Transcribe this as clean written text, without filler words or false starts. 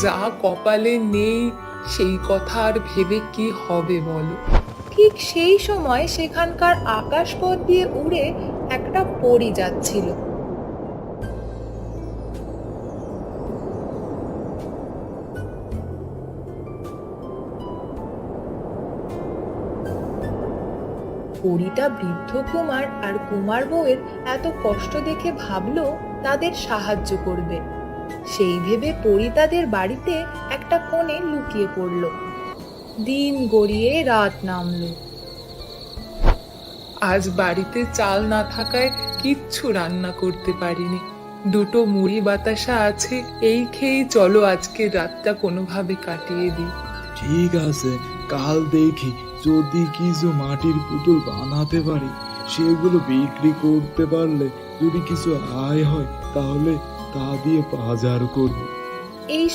যা কপালে নেই সেই কথা আর ভেবে কি হবে বলো। ঠিক সেই সময় সেখানকার আকাশপথ দিয়ে উড়ে একটা পরী যাচ্ছিল। পরীটা বৃদ্ধ কুমার আর কুমার বউয়ের এত কষ্ট দেখে ভাবলো তাদের সাহায্য করবে। সেই ভেবে পরী তাদের বাড়িতে একটা কোণে লুকিয়ে পড়ল। দিন গড়িয়ে রাত নামলো। আজ বাড়িতে চাল না থাকায় কিচ্ছু রান্না করতে পারিনি। দুটো মুড়ি বাতাসা আছে, এই খেয়েই চলো আজকের রাতটা কোনোভাবে কাটিয়ে দিই। ঠিক আছে, কাল দেখি যদি কিছু মাটির পুতুল বানাতে পারি, সেগুলো বিক্রি করতে পারলে যদি কিছু আয় হয় তাহলে তা দিয়ে বাজার করব। এই